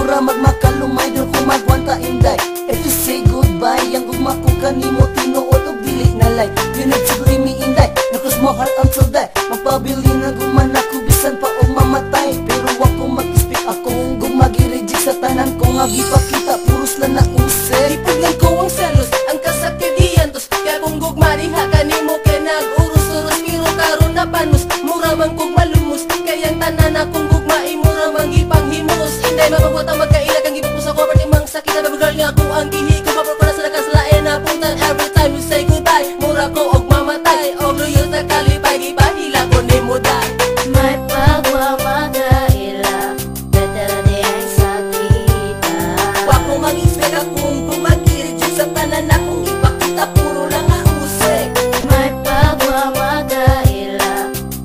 mura magmakalumay dil ko magwanta inday. If you say goodbye, yang gugma ko kanimo tinuod og dili na lay. You need to bring me inday, nakos mo heart until die. Magpabili na guman ako bisan pa og mamatay. Pero ako mag-speak ako gugma gi-reject sa tanan ko nga gipakita puros lang na usay. Ipuglan ko ang selos, ang kasakediantos. Kaya kung gugma diha kanimo kay nag-urus-urus. Pero karon na panos, mura man kong malumos. Kayang tanan akong gugma mura man gipanghimus. Inday mapagwata magkaila kang gipag sa cover imang sakit na baby girl nga ako ang gihigo. Mapapala sa lakas lain na puntan every time you say goodbye. Mura ko og mamatay, og luyo sa kalipay gipahila ko nimo dai. May pagmamagaila, better di ang sakita. Wa ko mag-expect akong kumag-reject sa tanan akong ipakita puro lang nga usik. May pagmamagaila,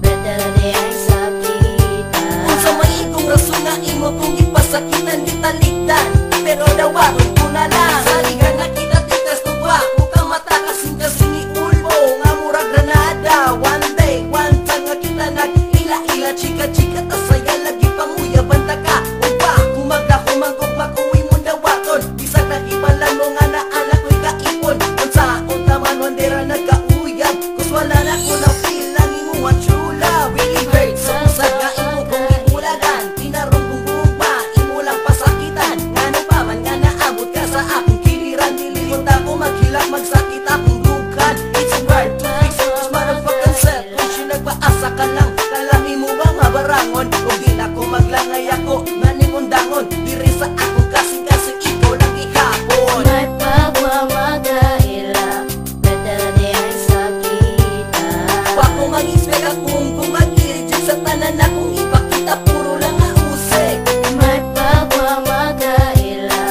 better di ang sakita. Kung sa may ikong rason nga imo kung ipasakitan di talikdan. Pero dawaron ko na lang sa liga na kinatitas ko ba. Mukhang mata kasing-kasing ni Ulbo nga murag granada. One day, one time nga kita nag-ila-ila, chika-chika ta saya lagi panguya banda ka. Uba, kumag-humag makuwi mo dawaton. Bisag na ibalan mo nga na anak ko'y kaipon. Unsaon taman wandera nagkauyab. Kus wala na ko na feel lang imo ang true love. Really hurt sa usag nga imo kong imulagan. Tinarong kong gugma, imo lang pasakitan. Ngano pa man nga naabot ka sa akong kiliran. Diliyon ako maghilak, magsakit akong dugan. It's hard to fix this motherfucking self. Kung siya nagpaasa ka lang, kalami mo ba mabarangon? Kung di na ko maglangay ako, naningundangon. Diri sa akong kasing-kasing ikaw lang ihapon. May pagmamagaila, better di ang sakita. Wa ko mag-expect akong kumag-reject sa tanan akong ipakita puro lang nga usik. May pagmamagaila,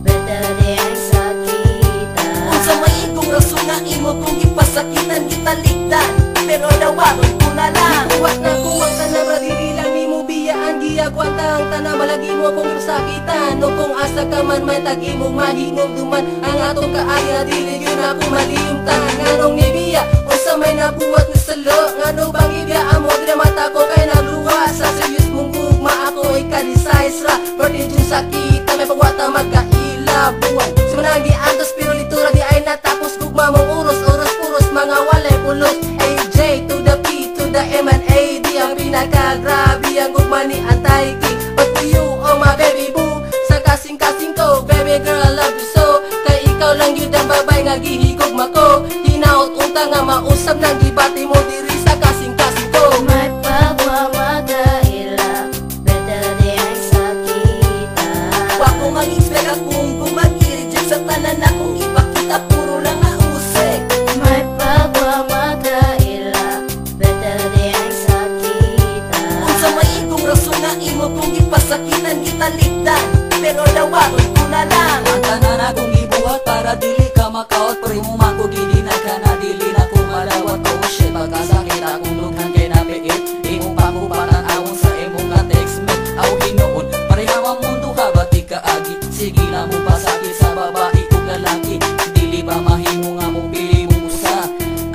better di ang sakita. Kung sa may ikong rason nga imo kung ipasakitan gitalikdan. Pero dawaron ko na lang. Kuwat na kuwat na na diri lang ni mo biyaan giyagwanta ang tanan malagi mo kung ipasakitan. No kung asa ka man may tagi mong mahingog duman ang atong kaaya dili yun ako maliyumtan. Nganong ni biya o sa may nabuhat ni salo. Ngano bang ibiya amo di na mata ko kay nagluwa. Sa serious mong gugma ako ikadisize ra. Pwede yung sakita may pagwata magkaila buwan. Sumanagi antos pero litura di ay natapos gugma mong uros-uros puros mga walay pulos. AJ to the P to the M and A. Di ang pinakagrabe ang gugma ni Antay King. But to you oh my baby boo. Sa kasing-kasing ko baby girl I love you so. Kay ikaw lang yun ang babay nga gihigugma ko. Hinaot unta nga mausap nang gibati mo diri sa kasing-kasing ko. May pagmamagaila, better di ang sakita. Wa ko mag-expect akong kumag-reject sa tanan akong ipakita puro lang nga usik. May pagmamagaila, better di ang sakita. Kung sa may ikong rason nga imo kung ipasakitan gitalikdan. Pero dawaron ko na lang. Ang tanan akong ibuhat para dili ka makaot. Pero mo man ko gininay ka na dili na ko malawat. Oh shit, pagkasakit akong lughan kay napiit. Imo pa ko pananawon sa imong ka-text me. Aw hinuon, parehawang mundo ka ba't di ka agi? Sige na mo pasakit sa babae o lalaki. Dili ba mahimo nga mo pili mo usa?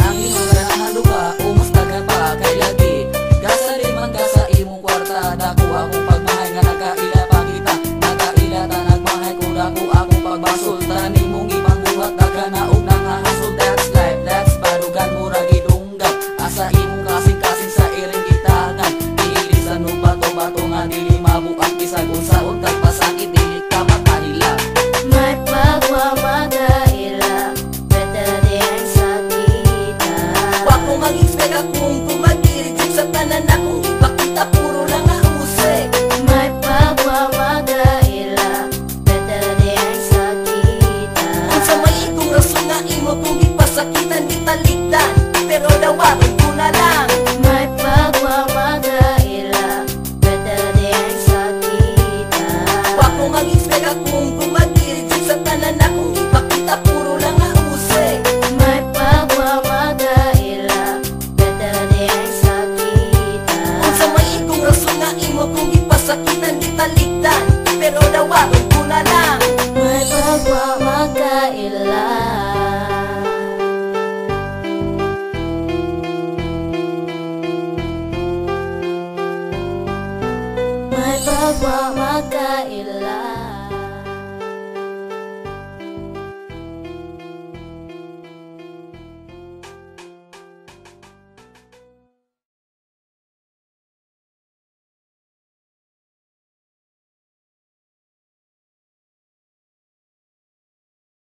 Ang imong ganahan ka o mas daghan pa kay lagi. Gasa rin man ka sa imong kwarta. Dako akong pagmahay nga nagkaila pa kita. Nagkaila ta nagmahay ko dako akong pagbasol. Tani mong imang buhat daghan na og nangahasol. That's life, that's barugan mura gidunggan. Asa imong kasing-kasing sa iring gitangan. Dili sa nung bato-bato nga dili mabuak. Bisag unsaon kag pasakit dili ka makahila. May pagmamagaila, better di ang sakita. Wa ko mag-expect akong kumag-reject sa tanan akong ipakita puro lang nga usik. May pagmamagaila, better di ang sakita. Kung sa may ikong rason nga imo kung ipasakitan gitalikdan. Pero dawaron ko na lang. May pagmamagaila, better di ang sakita. Wa ko mag-expect akong kumag-reject sa tanan akong ipakita puro lang nga usik. May pagmamagaila, better di ang sakita. Kung sa may ikong rason nga imo kung ipasakitan gitalikdan. Pero dawaron ko na lang. May pagmamagaila. May pagmamagaila.